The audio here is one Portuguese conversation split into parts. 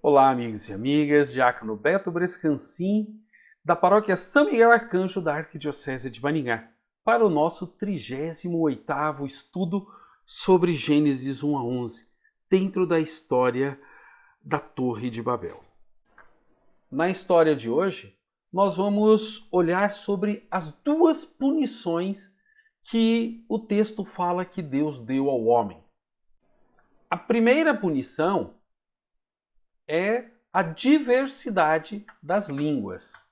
Olá, amigos e amigas, Diácono Beto Brescancin, da paróquia São Miguel Arcanjo da Arquidiocese de Maringá, para o nosso 38º estudo sobre Gênesis 1 a 11, dentro da história da Torre de Babel. Na história de hoje, nós vamos olhar sobre as duas punições que o texto fala que Deus deu ao homem. A primeira punição é a diversidade das línguas.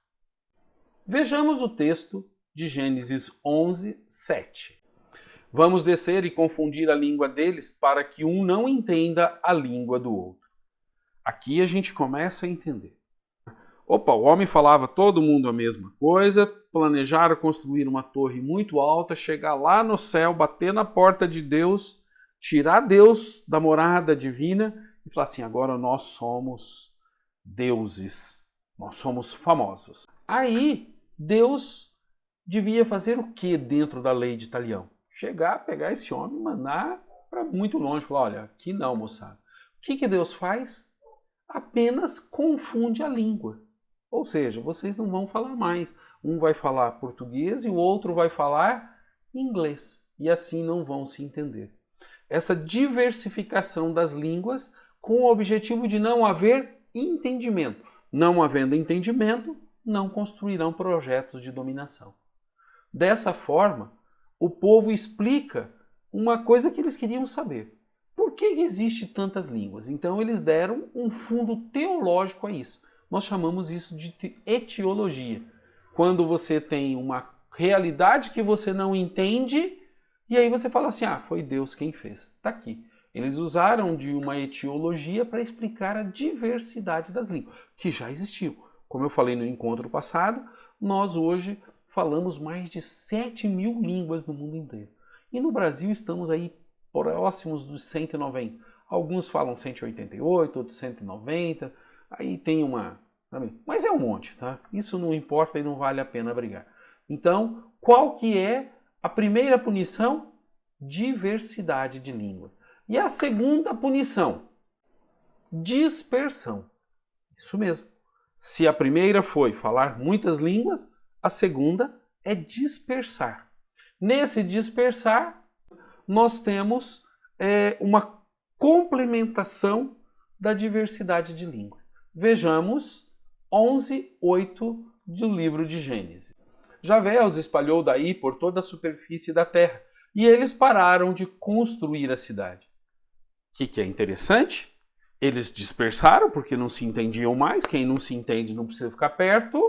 Vejamos o texto de Gênesis 11, 7. Vamos descer e confundir a língua deles para que um não entenda a língua do outro. Aqui a gente começa a entender. Opa, o homem falava todo mundo a mesma coisa, planejaram construir uma torre muito alta, chegar lá no céu, bater na porta de Deus, tirar Deus da morada divina e falar assim, agora nós somos deuses, nós somos famosos. Aí Deus devia fazer o que dentro da lei de Talião? Chegar, pegar esse homem e mandar para muito longe, falar, olha, aqui não, moçada. O que Deus faz? Apenas confunde a língua. Ou seja, vocês não vão falar mais. Um vai falar português e o outro vai falar inglês. E assim não vão se entender. Essa diversificação das línguas com o objetivo de não haver entendimento. Não havendo entendimento, não construirão projetos de dominação. Dessa forma, o povo explica uma coisa que eles queriam saber. Por que existe tantas línguas? Então eles deram um fundo teológico a isso. Nós chamamos isso de etiologia. Quando você tem uma realidade que você não entende, e aí você fala assim, foi Deus quem fez. Está aqui. Eles usaram de uma etiologia para explicar a diversidade das línguas, que já existiu. Como eu falei no encontro passado, nós hoje falamos mais de 7.000 línguas no mundo inteiro. E no Brasil estamos aí próximos dos 190. Alguns falam 188, outros 190. Aí tem uma... Mas é um monte, tá? Isso não importa e não vale a pena brigar. Então, qual que é a primeira punição? Diversidade de língua. E a segunda punição? Dispersão. Isso mesmo. Se a primeira foi falar muitas línguas, a segunda é dispersar. Nesse dispersar, nós temos uma complementação da diversidade de línguas. Vejamos 11:8 do livro de Gênesis. Javé os espalhou daí por toda a superfície da terra, e eles pararam de construir a cidade. O que é interessante? Eles dispersaram porque não se entendiam mais, quem não se entende não precisa ficar perto,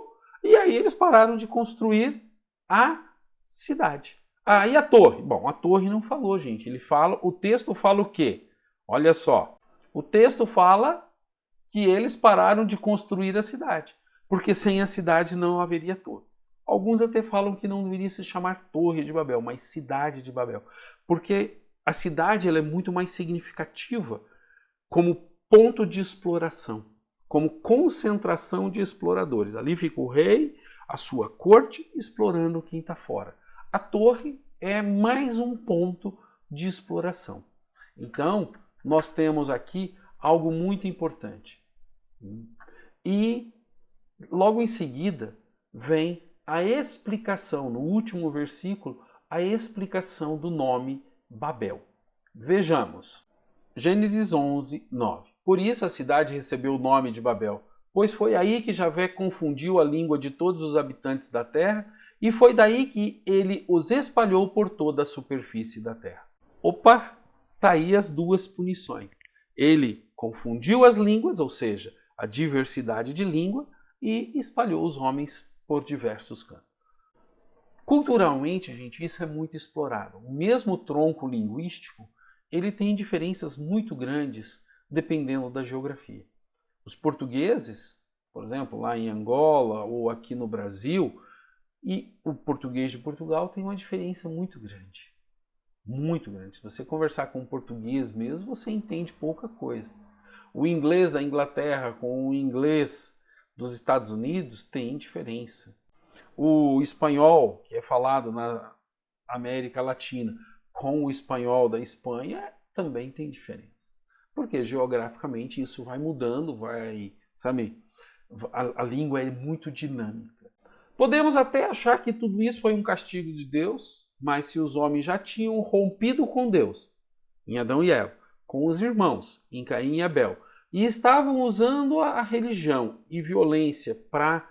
e aí eles pararam de construir a cidade. E a torre? Bom, a torre não falou, gente. O texto fala o quê? Olha só. O texto fala que eles pararam de construir a cidade, porque sem a cidade não haveria torre. Alguns até falam que não deveria se chamar Torre de Babel, mas Cidade de Babel, porque a cidade ela é muito mais significativa como ponto de exploração, como concentração de exploradores. Ali fica o rei, a sua corte, explorando quem está fora. A torre é mais um ponto de exploração. Então, nós temos aqui algo muito importante. E logo em seguida vem a explicação, no último versículo, a explicação do nome Babel. Vejamos. Gênesis 11, 9. Por isso a cidade recebeu o nome de Babel, pois foi aí que Javé confundiu a língua de todos os habitantes da terra, e foi daí que ele os espalhou por toda a superfície da terra. Opa, tá aí as duas punições. Ele confundiu as línguas, ou seja, a diversidade de língua, e espalhou os homens por diversos cantos. Culturalmente, gente, isso é muito explorado. O mesmo tronco linguístico, ele tem diferenças muito grandes dependendo da geografia. Os portugueses, por exemplo, lá em Angola ou aqui no Brasil, e o português de Portugal tem uma diferença muito grande. Muito grande. Se você conversar com um português mesmo, você entende pouca coisa. O inglês da Inglaterra com o inglês dos Estados Unidos tem diferença. O espanhol, que é falado na América Latina, com o espanhol da Espanha, também tem diferença. Porque geograficamente isso vai mudando, sabe? A língua é muito dinâmica. Podemos até achar que tudo isso foi um castigo de Deus, mas se os homens já tinham rompido com Deus, em Adão e Eva, com os irmãos, em Caim e Abel, e estavam usando a religião e violência para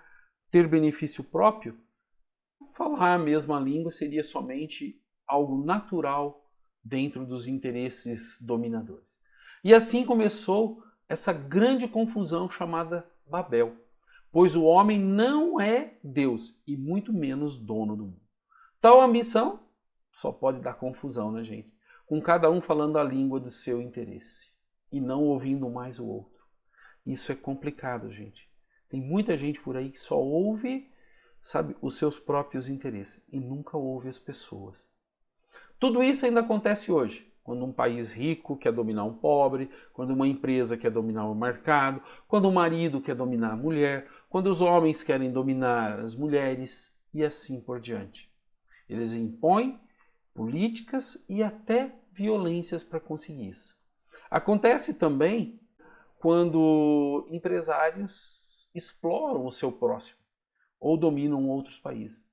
ter benefício próprio, falar a mesma língua seria somente algo natural dentro dos interesses dominadores. E assim começou essa grande confusão chamada Babel, pois o homem não é Deus e muito menos dono do mundo. Tal ambição só pode dar confusão, né, gente? Com cada um falando a língua do seu interesse e não ouvindo mais o outro. Isso é complicado, gente. Tem muita gente por aí que só ouve, sabe, os seus próprios interesses e nunca ouve as pessoas. Tudo isso ainda acontece hoje, quando um país rico quer dominar um pobre, quando uma empresa quer dominar o mercado, quando o marido quer dominar a mulher, quando os homens querem dominar as mulheres e assim por diante. Eles impõem políticas e até violências para conseguir isso. Acontece também quando empresários exploram o seu próximo ou dominam outros países.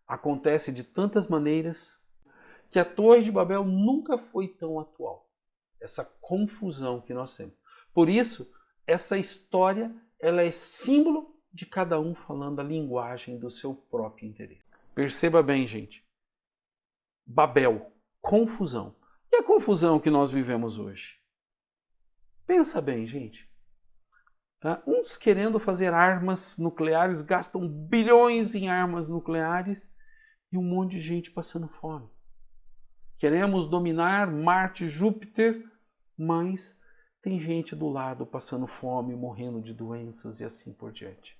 Acontece de tantas maneiras que a Torre de Babel nunca foi tão atual. Essa confusão que nós temos. Por isso, essa história ela é símbolo de cada um falando a linguagem do seu próprio interesse. Perceba bem, gente. Babel, confusão. E a confusão que nós vivemos hoje? Pensa bem, gente. Uns querendo fazer armas nucleares, gastam bilhões em armas nucleares e um monte de gente passando fome. Queremos dominar Marte e Júpiter, mas tem gente do lado passando fome, morrendo de doenças e assim por diante.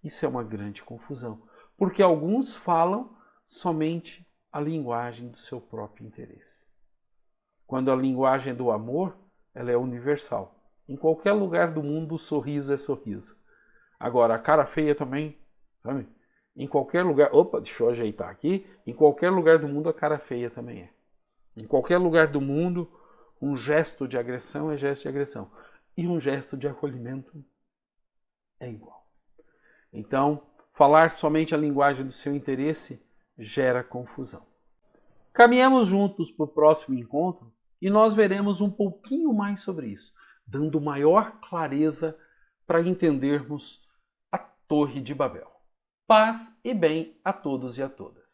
Isso é uma grande confusão, porque alguns falam somente a linguagem do seu próprio interesse. Quando a linguagem do amor, ela é universal. Em qualquer lugar do mundo, o sorriso é sorriso. Agora, a cara feia também, sabe? Em qualquer lugar... Opa, deixa eu ajeitar aqui. Em qualquer lugar do mundo, a cara feia também é. Em qualquer lugar do mundo, um gesto de agressão é gesto de agressão. E um gesto de acolhimento é igual. Então, falar somente a linguagem do seu interesse gera confusão. Caminhamos juntos para o próximo encontro e nós veremos um pouquinho mais sobre isso, dando maior clareza para entendermos a Torre de Babel. Paz e bem a todos e a todas.